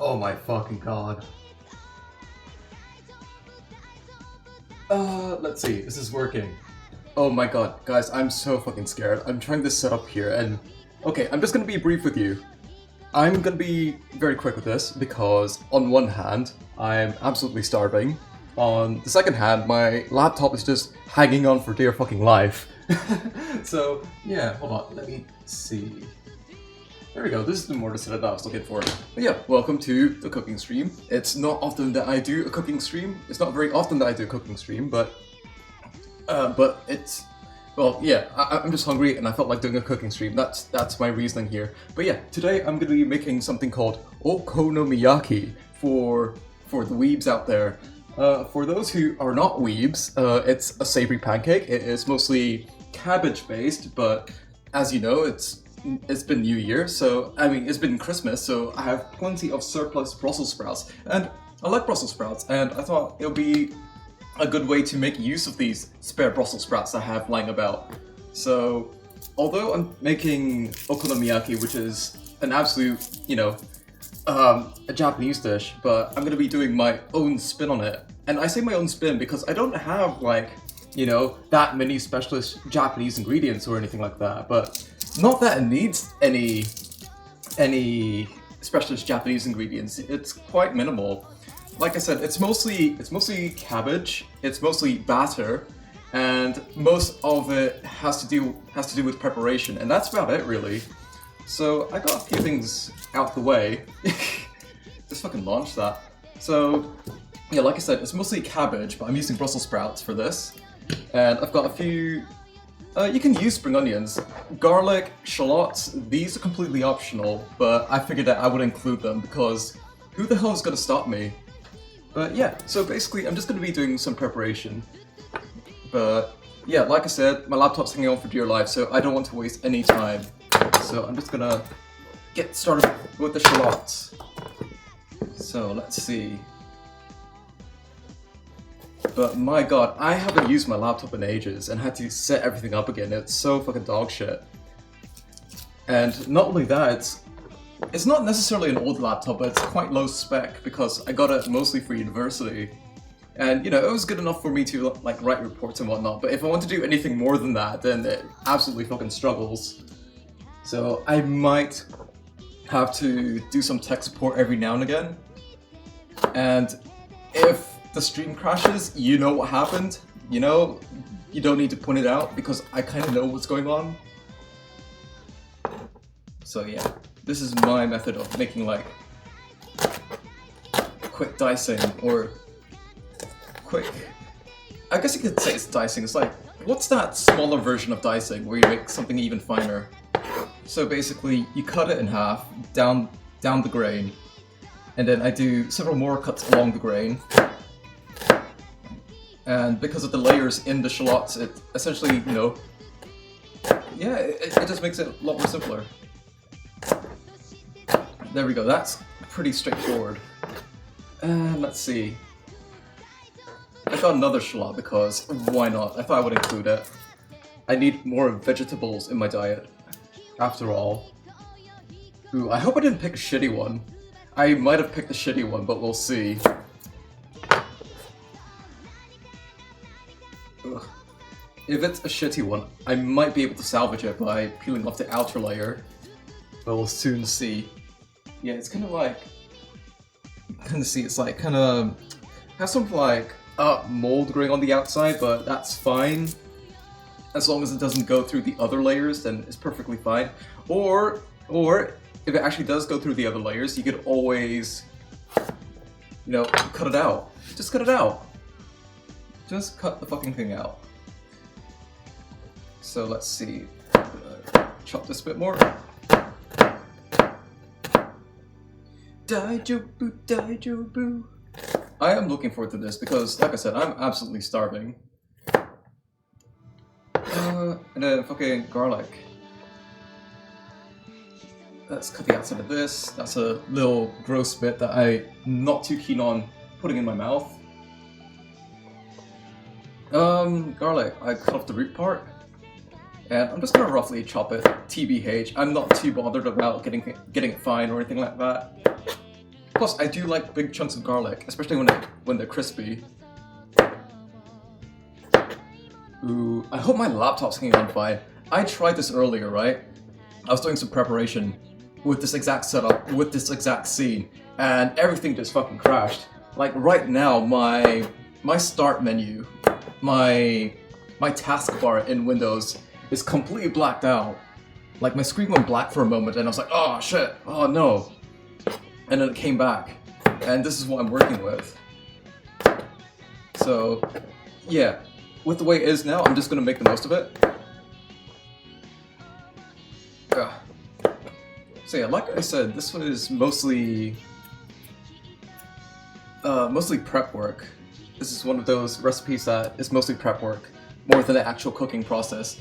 Oh my fucking god. Let's see, this is working. Oh my god, guys, I'm so fucking scared. I'm trying this setup here and... Okay, I'm just gonna be brief with you. I'm gonna be very quick with this because on one hand, I'm absolutely starving. On the second hand, my laptop is just hanging on for dear fucking life. So, yeah, hold on, let me see. There we go, this is the mortar setup that I was looking for. But yeah, welcome to the cooking stream. It's not often that I do a cooking stream. It's not very often that I do a cooking stream, but it's... Well, yeah, I'm just hungry and I felt like doing a cooking stream. That's my reasoning here. But yeah, today I'm going to be making something called Okonomiyaki for the weebs out there. For those who are not weebs, it's a savory pancake. It is mostly cabbage based, but as you know, it's been New Year, so I mean it's been Christmas, so I have plenty of surplus Brussels sprouts, and I like Brussels sprouts, and I thought it'll be a good way to make use of these spare Brussels sprouts I have lying about. So, although I'm making okonomiyaki, which is an absolute, a Japanese dish, but I'm gonna be doing my own spin on it. And I say my own spin because I don't have that many specialist Japanese ingredients or anything like that, but not that it needs any specialist Japanese ingredients. It's quite minimal. Like I said, it's mostly cabbage, it's mostly batter, and most of it has to do with preparation, and that's about it really. So I got a few things out the way. Just fucking launch that. So yeah, like I said, it's mostly cabbage, but I'm using Brussels sprouts for this. And I've got a few... you can use spring onions. Garlic, shallots, these are completely optional, but I figured that I would include them because who the hell is going to stop me? But yeah, so basically I'm just going to be doing some preparation. But yeah, like I said, my laptop's hanging on for dear life, so I don't want to waste any time. So I'm just gonna get started with the shallots. So let's see. But my god, I haven't used my laptop in ages and had to set everything up again. It's so fucking dog shit. And not only that, it's not necessarily an old laptop, but it's quite low spec because I got it mostly for university. And it was good enough for me to like write reports and whatnot, but if I want to do anything more than that, then it absolutely fucking struggles. So I might have to do some tech support every now and again. And if the stream crashes, you know what happened. You don't need to point it out because I kind of know what's going on. So yeah, this is my method of making like quick dicing or quick... I guess you could say it's dicing. It's like, what's that smaller version of dicing where you make something even finer? So basically, you cut it in half, down the grain, and then I do several more cuts along the grain. And because of the layers in the shallots, it essentially, yeah, it just makes it a lot more simpler. There we go, that's pretty straightforward. And let's see. I got another shallot because why not? I thought I would include it. I need more vegetables in my diet, after all. Ooh, I hope I didn't pick a shitty one. I might have picked a shitty one, but we'll see. Ugh. If it's a shitty one, I might be able to salvage it by peeling off the outer layer, but we'll soon see. Yeah, it's kind of like... it's like kind of... has some like... mold growing on the outside, but that's fine. As long as it doesn't go through the other layers, then it's perfectly fine. Or if it actually does go through the other layers, you could always, cut it out. Just cut it out. Just cut the fucking thing out. So let's see. Chop this a bit more. Daijobu, daijobu. I am looking forward to this because, like I said, I'm absolutely starving. And then fucking garlic. Let's cut the outside of this. That's a little gross bit that I'm not too keen on putting in my mouth. Garlic. I cut off the root part. And I'm just gonna roughly chop it, TBH. I'm not too bothered about getting it fine or anything like that. Plus, I do like big chunks of garlic, especially when they're crispy. Ooh, I hope my laptop's hanging on fine. I tried this earlier, right? I was doing some preparation with this exact setup, with this exact scene, and everything just fucking crashed. Like right now, my start menu, my taskbar in Windows is completely blacked out. Like my screen went black for a moment, and I was like, oh shit, oh no. And then it came back, and this is what I'm working with. So, yeah, with the way it is now, I'm just gonna make the most of it. Ugh. So yeah, like I said, this was mostly prep work. This is one of those recipes that is mostly prep work, more than the actual cooking process.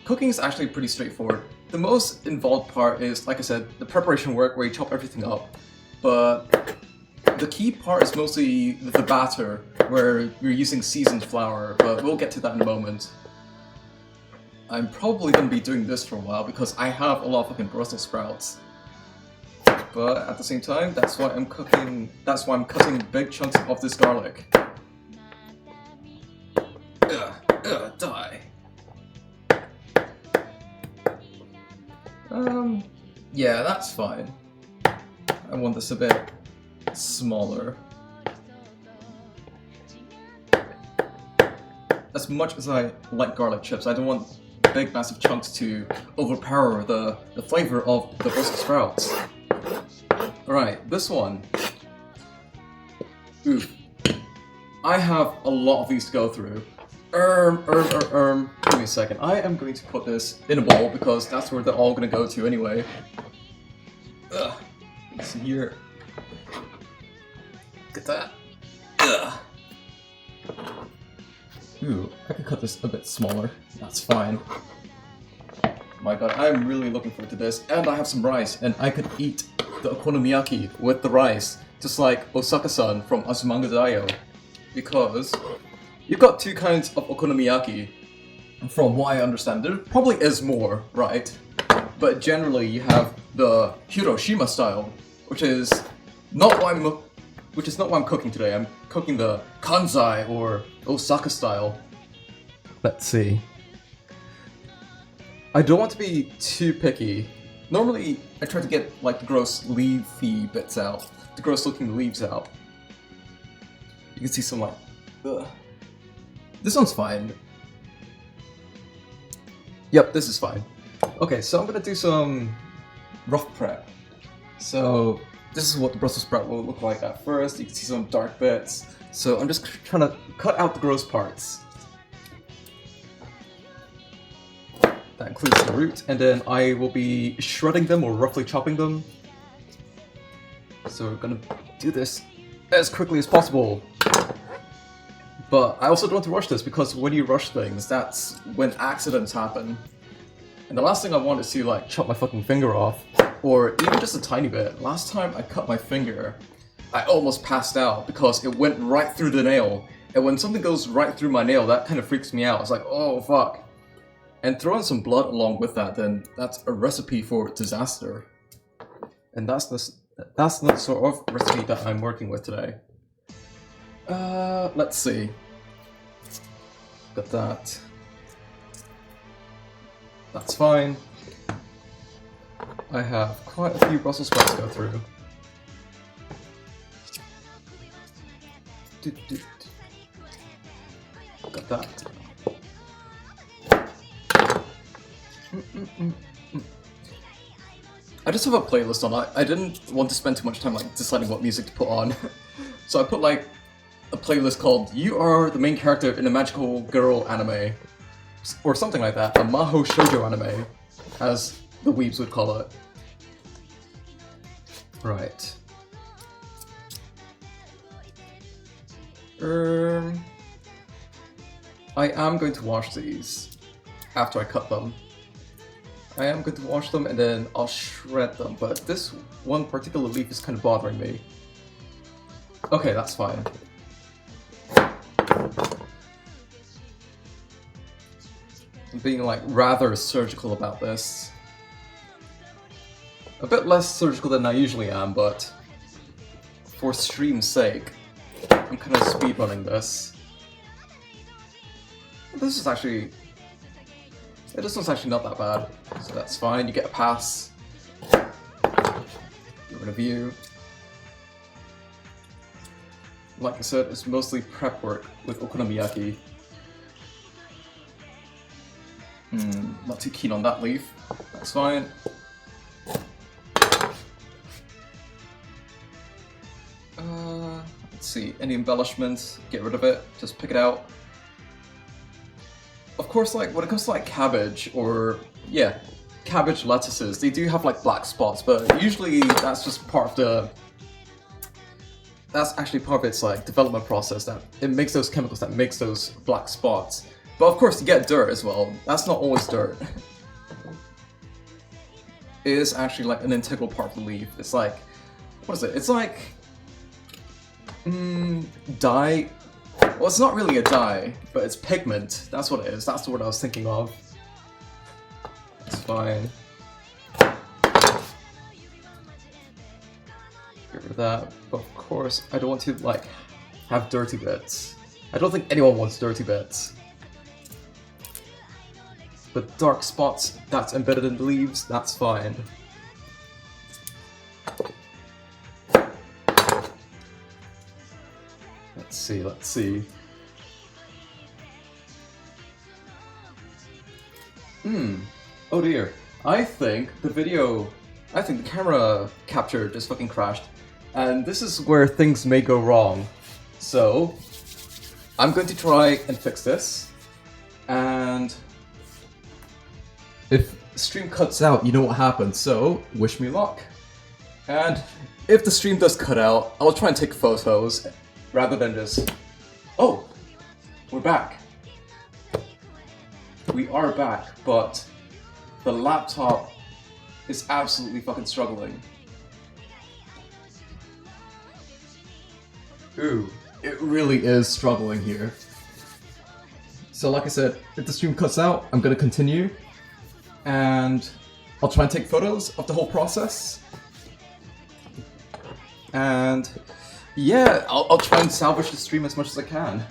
Cooking is actually pretty straightforward. The most involved part is, like I said, the preparation work where you chop everything up. But the key part is mostly the batter, where you're using seasoned flour, but we'll get to that in a moment. I'm probably going to be doing this for a while because I have a lot of fucking Brussels sprouts. But at the same time, that's why I'm cutting big chunks of this garlic. Die. Yeah, that's fine. I want this a bit smaller. As much as I like garlic chips, I don't want big massive chunks to overpower the flavor of the Brussels sprouts. Alright, this one. Ooh. I have a lot of these to go through. Give me a second. I am going to put this in a bowl because that's where they're all gonna go to anyway. Ugh. See here. Get that. Ugh. Ooh, I could cut this a bit smaller. That's fine. My god, I'm really looking forward to this. And I have some rice, and I could eat the okonomiyaki with the rice, just like Osaka-san from Azumanga Daioh. Because you've got two kinds of okonomiyaki, from what I understand. There probably is more, right? But generally you have the Hiroshima style, which is not what I'm cooking today. I'm cooking the Kanzai or Osaka style. Let's see. I don't want to be too picky. Normally I try to get like the gross leafy bits out, the gross looking leaves out. You can see some like, ugh. This one's fine. Yep, this is fine. Okay, so I'm gonna do some rough prep. So this is what the Brussels sprout will look like at first. You can see some dark bits. So I'm just trying to cut out the gross parts. That includes the root, and then I will be shredding them or roughly chopping them. So we're gonna do this as quickly as possible. But I also don't want to rush this because when you rush things, that's when accidents happen. And the last thing I want is to like chop my fucking finger off, or even just a tiny bit. Last time I cut my finger, I almost passed out because it went right through the nail. And when something goes right through my nail, that kind of freaks me out. It's like, oh fuck. And throw in some blood along with that, then that's a recipe for disaster. And that's the sort of recipe that I'm working with today. Let's see. Got that. That's fine. I have quite a few Brussels sprouts to go through. Got that. I just have a playlist on. I didn't want to spend too much time like deciding what music to put on. So I put like a playlist called You Are the Main Character in a Magical Girl Anime. Or something like that. A Maho Shoujo anime, as the weebs would call it. Right. I am going to wash these after I cut them. I am going to wash them and then I'll shred them, but this one particular leaf is kind of bothering me. Okay, that's fine. I'm being like rather surgical about this. A bit less surgical than I usually am, but for stream's sake, I'm kind of speedrunning this. This one's actually not that bad, so that's fine. You get a pass. Get rid of you. Like I said, it's mostly prep work with Okonomiyaki. Not too keen on that leaf. That's fine. Let's see, any embellishments, get rid of it, just pick it out. Of course, like, when it comes to like cabbage or, yeah, cabbage lettuces, they do have like black spots, but usually that's just part of the... That's actually part of its like development process, that it makes those chemicals that makes those black spots. But of course you get dirt as well. That's not always dirt. It is actually like an integral part of the leaf. It's like, what is it? It's like dye. Well, it's not really a dye, but it's pigment. That's what it is. That's the word I was thinking of. It's fine. Get rid of that. But of course, I don't want to like have dirty bits. I don't think anyone wants dirty bits. But dark spots that's embedded in the leaves, that's fine. Let's see, let's see. Oh dear. I think the camera capture just fucking crashed. And this is where things may go wrong. So, I'm going to try and fix this. And if stream cuts out, you know what happens, so wish me luck. And if the stream does cut out, I'll try and take photos rather than just... Oh! We're back. We are back, but the laptop is absolutely fucking struggling. Ooh, it really is struggling here. So like I said, if the stream cuts out, I'm gonna continue. And I'll try and take photos of the whole process. And yeah, I'll try and salvage the stream as much as I can.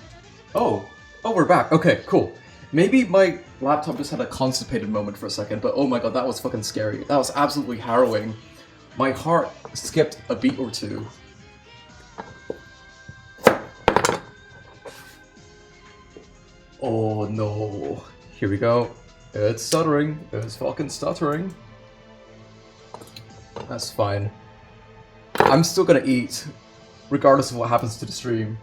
Oh, we're back. Okay, cool. Maybe my laptop just had a constipated moment for a second, but oh my god, that was fucking scary. That was absolutely harrowing. My heart skipped a beat or two. Oh no. Here we go. It's stuttering. It's fucking stuttering. That's fine. I'm still gonna eat, regardless of what happens to the stream.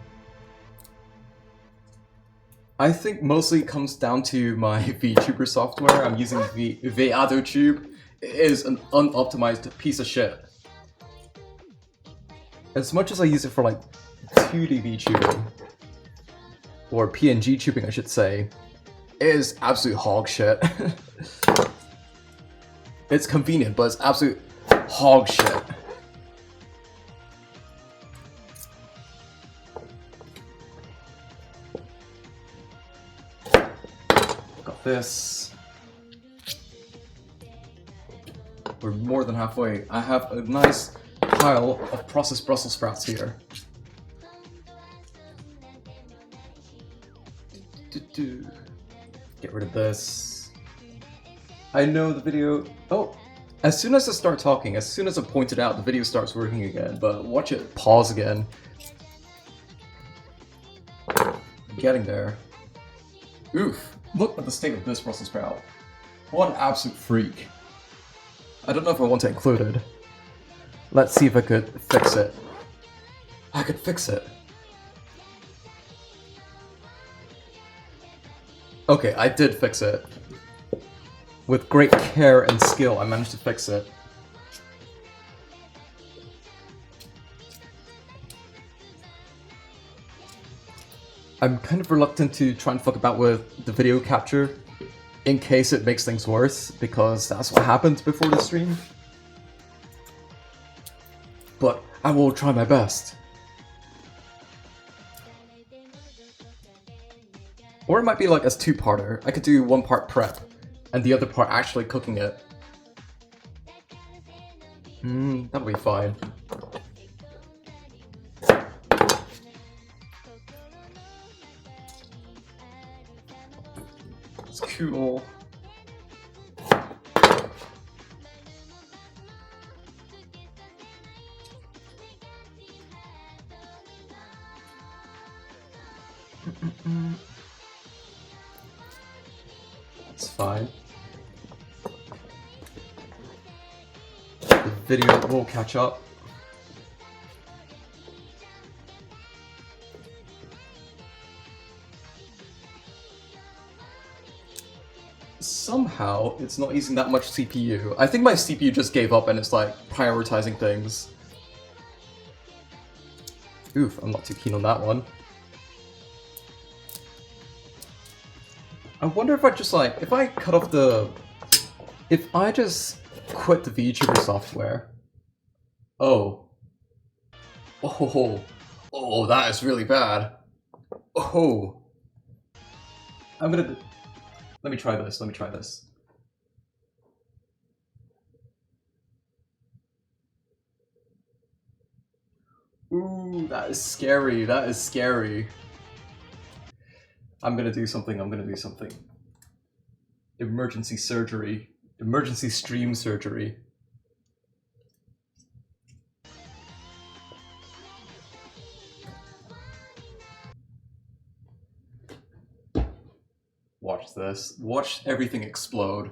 I think mostly it comes down to my VTuber software. I'm using VAdoTube. It is an unoptimized piece of shit. As much as I use it for like 2D VTubing, or PNG tubing I should say, it is absolute hog shit. It's convenient, but it's absolute hog shit. Got this. We're more than halfway. I have a nice pile of processed Brussels sprouts here. Get rid of this. I know the video... Oh! As soon as I start talking, as soon as I point it out, the video starts working again, but watch it pause again. I'm getting there. Oof! Look at the state of this Brussels sprout. What an absolute freak. I don't know if I want to include it. Let's see if I could fix it. I could fix it. Okay, I did fix it. With great care and skill, I managed to fix it. I'm kind of reluctant to try and fuck about with the video capture in case it makes things worse, because that's what happened before the stream. But I will try my best. Or it might be like a two-parter. I could do one part prep, and the other part actually cooking it. That'll be fine. It's cool. It's fine. The video will catch up. Somehow, it's not using that much CPU. I think my CPU just gave up and it's like prioritizing things. Oof, I'm not too keen on that one. I wonder if I just like, if I cut off the... If I just quit the VTuber software... Oh. Oh. Oh, that is really bad. Oh. I'm gonna... Let me try this, let me try this. Ooh, that is scary, that is scary. I'm gonna do something, I'm gonna do something. Emergency surgery. Emergency stream surgery. Watch this. Watch everything explode.